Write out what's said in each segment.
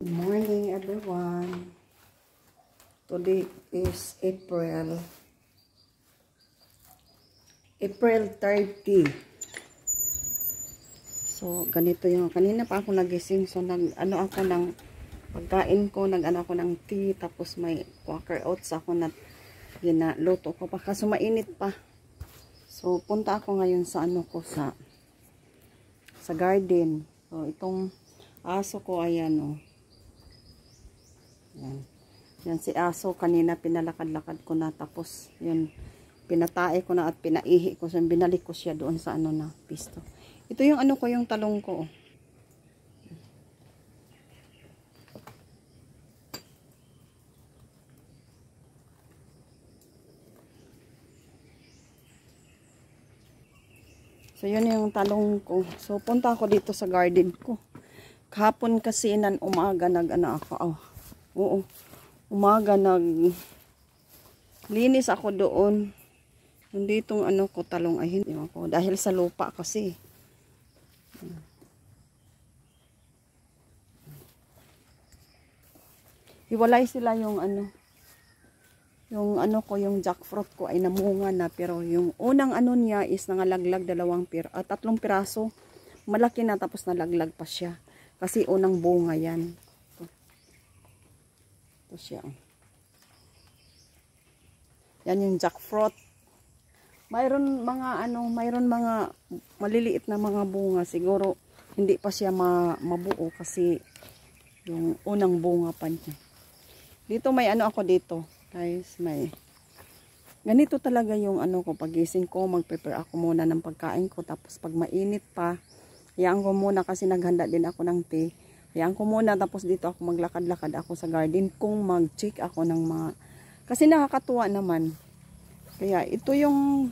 Good morning, everyone. Today is April 30. So, ganito yung kanina pa ako nagising. So, nag-ano ako ng pagkain ko, nag-ano ako ng tea, tapos may Quaker oats ako na ginaluto ko pa kasi mainit pa. So, punta ako ngayon sa ano ko sa garden. So, itong aso ko, ayan oh. Yan si aso, kanina pinalakad-lakad ko na, tapos yun, pinatae ko na at pinaihi ko siya, binalik ko siya doon sa ano na pisto. Ito yung ano ko, yung talong ko. So yun yung talong ko. So punta ako dito sa garden ko. Kahapon kasi nan umaga nag-ano ako. Oo. Umaga linis ako doon. Nanditong ano ko talong ay hindi ako dahil sa lupa kasi. Hiwalay sila yung ano. Yung ano ko, yung jackfruit ko ay namunga na, pero yung unang ano niya is nangalaglag 3 piraso. Malaki na tapos nalaglag pa siya. Kasi unang bunga yan. Ito siya. Yan yung jackfruit. Mayroon mga maliliit na mga bunga. Siguro hindi pa siya mabuo kasi yung unang bunga pa niya. Dito may ano ako dito. Guys, may ganito talaga yung ano ko, pagising ko, mag-prepare ako muna ng pagkain ko. Tapos pag mainit pa, hayaan ko muna kasi naghanda din ako ng tea. Hayaan ko muna, tapos dito ako maglakad-lakad ako sa garden kung mag-check ako ng mga, kasi nakakatuwa naman. Kaya ito yung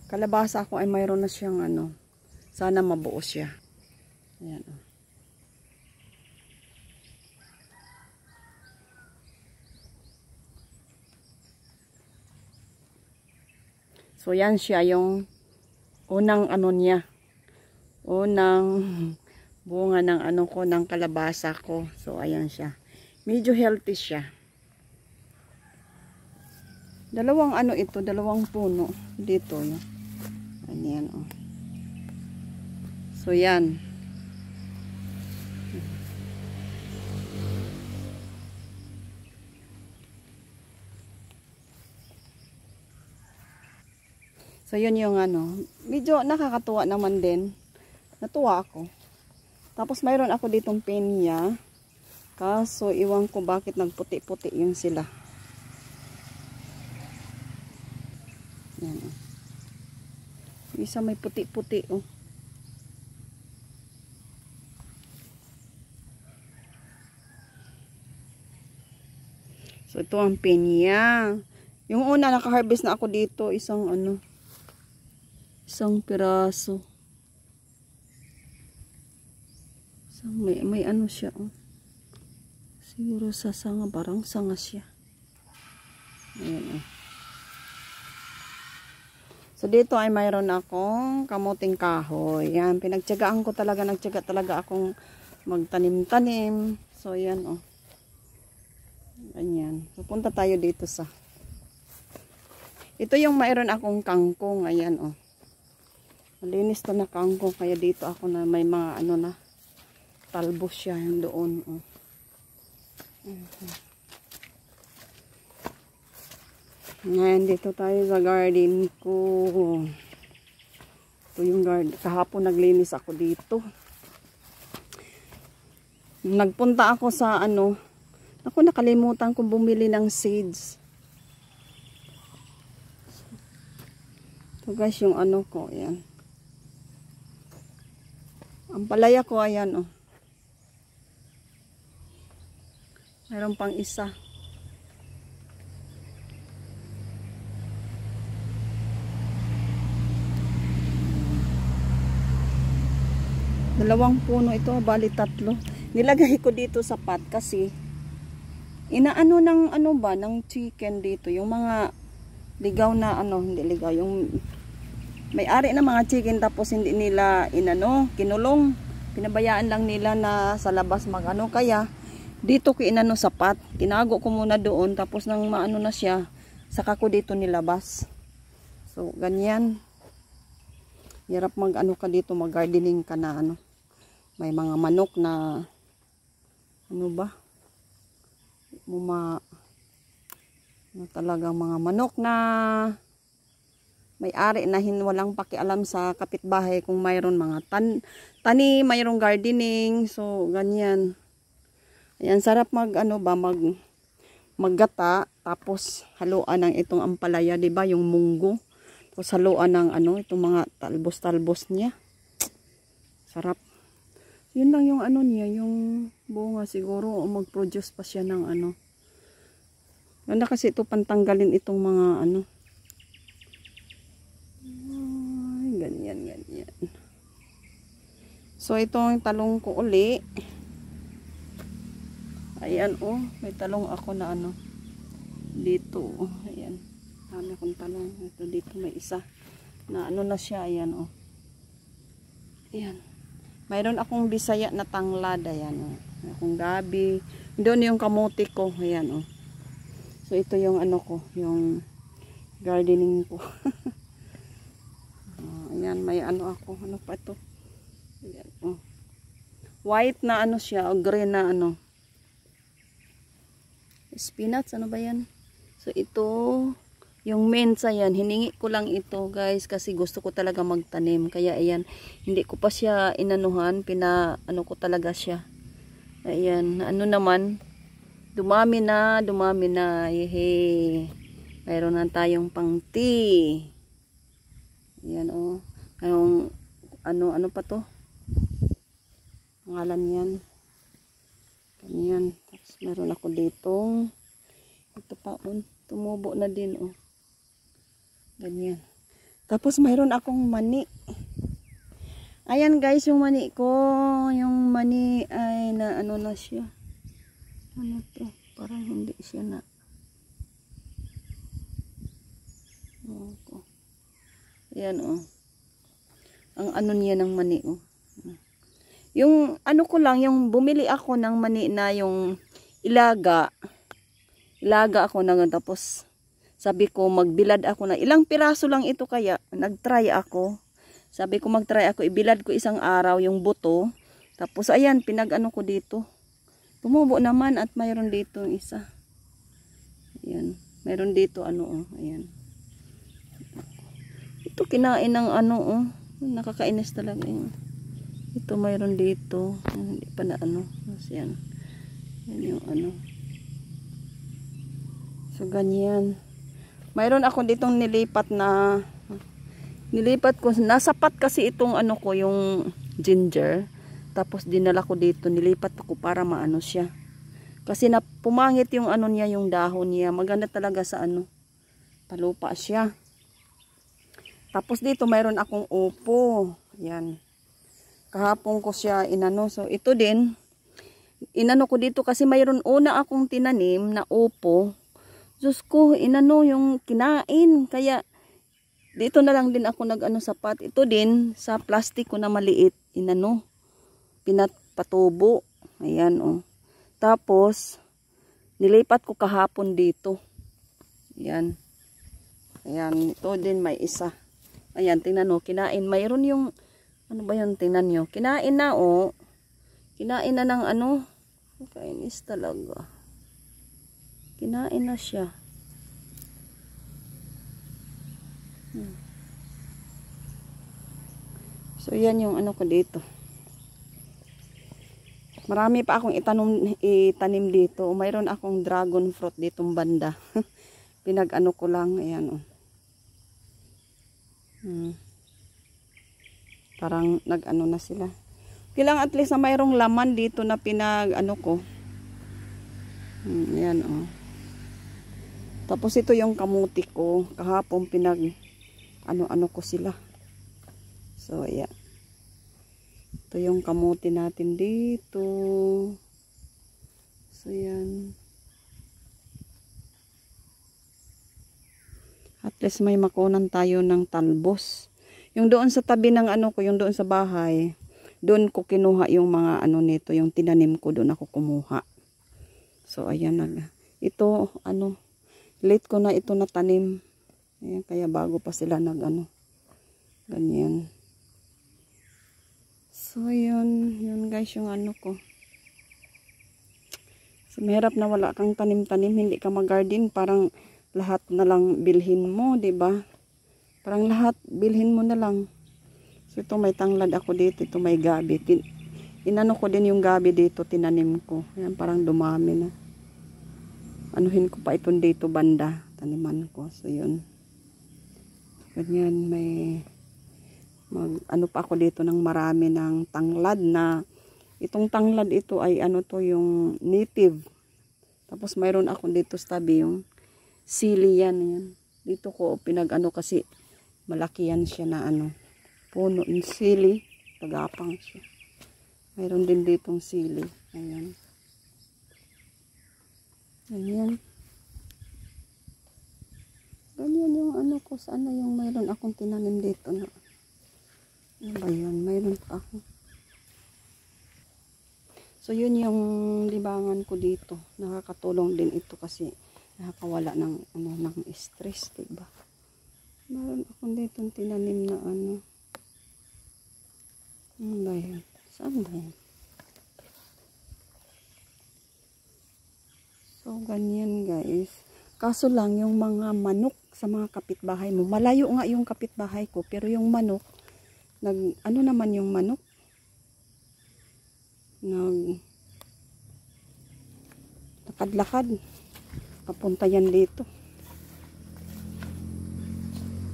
kalabasa ko ay mayroon na siyang ano, sana mabuo siya. Ayan o. So yan siya yung unang ano niya. Unang bunga ng ano ko, ng kalabasa ko. So ayan siya. Medyo healthy siya. Dalawang puno dito yun. Ayan oh. So yan. So yun yung ano, medyo nakakatuwa naman din. Natuwa ako. Tapos mayroon ako ditong pinya. Kaso iwan ko bakit nagputi-puti yun sila. Yan oh. Isa may puti-puti oh. So ito ang pinya. Yung una naka-harvest na ako dito, isang piraso. So, may ano siya oh. Siguro sa sanga, barang sanga siya. Ayan oh. So dito ay mayroon akong kamuting kahoy. Yan, nagtiyaga talaga akong magtanim-tanim. So yan oh. Ganyan. So punta tayo dito sa, ito yung mayroon akong kangkong. Ayan oh. Malinis to na kangkong, kaya dito ako na may mga ano na talbos siya yung doon oh. Ngayon dito tayo sa garden ko. Ito yung garden. Kahapon naglinis ako dito. Nagpunta ako sa ano, ako nakalimutan kong bumili ng seeds. Ito guys yung ano ko, ayan. Ang palaya ko, ayan oh. Mayroon pang isa. Dalawang puno ito, bali 3. Nilagay ko dito sa pot kasi inaano ng ano ba, ng chicken dito. Yung mga ligaw na ano, hindi ligaw, yung may-ari ng mga chicken tapos hindi nila kinulong. Pinabayaan lang nila na sa labas magano, kaya Dito ko inano sapat. Tinago ko muna doon. Tapos nang maano na siya, saka ko dito nilabas. So, ganyan. Hirap mag ano ka dito, mag gardening ka na ano. May mga manok na ano ba? Talagang mga manok na may-ari na walang pakialam sa kapitbahay kung mayroon mga tani, mayroong gardening. So, ganyan. Ayan, sarap mag ano ba, maggata, tapos haluan ng itong ampalaya, 'di ba, yung munggo. Tapos haluan ng ano, itong mga talbos-talbos niya. Sarap. Yun lang yung ano niya, yung bunga siguro, mag-produce pa siya ng ano. Ganda kasi ito pantanggalin itong mga ano. Ay, ganyan. So, itong talong ko uli. Ayan, oh. May talong ako na ano. Dito, oh. Ayan. Dami akong talong. Ito, dito may isa. Na ano na siya, ayan, oh. Ayan. Mayroon akong Bisaya na tanglad, ayan, oh. Akong gabi. Doon yung kamote ko, ayan, oh. So, ito yung ano ko, yung gardening ko. Ayan, may ano ako. Ano pa ito? Ayan, oh. White na ano siya, o green na ano. Spinach, ano ba yan? So, ito, yung mensa yan. Hiningi ko lang ito, guys, kasi gusto ko talaga magtanim. Kaya, ayan, hindi ko pa siya inanuhan. Ano ko talaga siya. Ayan, ano naman, dumami na. Yehey. Mayroon na tayong pang tea. Ayan, oh. Ano pa to? Pangalan yan. Ganyan. Tapos meron ako ditong ito pa, oh. Tumubo na din, oh. Ganyan. Tapos mayroon akong mani. Ayan, guys, yung mani ko. Yung mani ay na ano na siya. Ano to? Parang hindi siya na. Ayan, oh. Ang ano niya ng mani, oh. Yung ano ko lang, yung bumili ako ng mani na yung ilaga. Ilaga ako na, tapos sabi ko magbilad ako na ilang piraso lang ito, kaya nagtry ako. Sabi ko magtry ako, ibilad ko isang araw yung buto. Tapos ayan, pinag-ano ko dito. Tumubo naman at mayroon dito isa. Ayan, mayroon dito ano, oh. Ayan. Ito kinain ng ano, oh. Nakakainis talaga yun. Ito mayroon dito. Hindi pa na ano. Yan. Yan yung ano. So, ganyan. Mayroon ako ditong nilipat na, nilipat ko. Nasapat kasi itong ano ko, yung ginger. Tapos dinala ko dito. Nilipat ako para maano siya. Kasi pumangit yung ano niya, yung dahon niya. Maganda talaga sa ano. Palupa siya. Tapos dito mayroon akong upo. Yan. Kahapon ko siya inano. So ito din. Inano ko dito kasi mayroon una akong tinanim na upo. Diyos ko, inano yung kinain. Kaya dito na lang din ako nag-ano sapat. Ito din sa plastic ko na maliit. Inano. Pinapatubo. Ayan, oh. Tapos nilipat ko kahapon dito. Ayan. Ayan. Ito din may isa. Ayan, tingnan nyo, kinain. Mayroon yung, ano ba yun, tingnan nyo. Kinain na, oh. Kinain na ng ano. Kainis talaga. Kinain na siya. So, yan yung ano ko dito. Marami pa akong itanim dito. Mayroon akong dragon fruit ditong banda. Pinag-ano ko lang. Ayan, oh. Parang nag-ano na sila. Kailangan at least na mayroong laman dito na pinag-ano ko. Ayan, oh. Tapos ito yung kamuti ko. Kahapon ano-ano ko sila. So, ayan. Ito yung kamuti natin dito. So, ayan. At least may makunan tayo ng talbos. Yung doon sa tabi ng ano ko, yung doon sa bahay, doon ko kinuha yung mga ano nito, yung tinanim ko, doon ako kumuha. So ayan ito late ko na ito natanim. Ayan, kaya bago pa sila ganyan. So yun guys yung ko. So mahirap na wala kang tanim-tanim, hindi ka mag-garden, parang lahat na lang bilhin mo, 'di ba? Parang lahat bilhin mo na lang. So ito may tanglad ako dito, ito may gabi. Inano ko din yung gabi dito, tinanim ko. Ayan, parang dumami na. Anuhin ko pa itong dito banda, taniman ko. So yun. Ganyan, may pa ako dito ng marami ng tanglad na itong tanglad ito ay yung native. Tapos mayroon ako dito sa tabi yung sili yan. Dito ko kasi malaki yan siya na puno ng sili. Tagapang siya. Mayroon din ditong sili. Ayan. Ganyan. Ganyan yung ko. Saan na yung mayroon akong tinanim dito na. Ano ba yun? Mayroon pa ako. So yun yung libangan ko dito. Nakakatulong din ito kasi nakakawala ng ng stress, diba? Mayroon akong dito tinanim na ano ba yun? Saan ba yun? So ganyan guys. Kaso lang yung mga manok sa mga kapitbahay mo. Malayo nga yung kapitbahay ko, pero yung manok naman yung manok? Lakad-lakad. Papunta yan dito.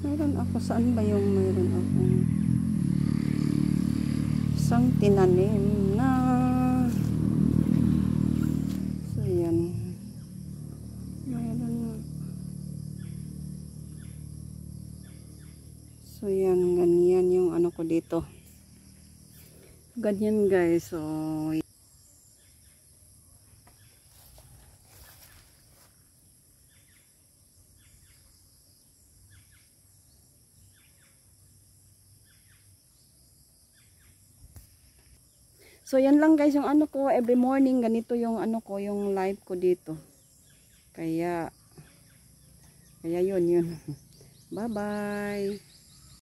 Mayroon ako. Saan ba yung mayroon ako? Isang tinanim na. So yan. So yan, ganyan yung ko dito. Ganyan guys. So yan lang guys yung ko every morning, ganito yung ko, yung live ko dito. Kaya yun. Bye bye.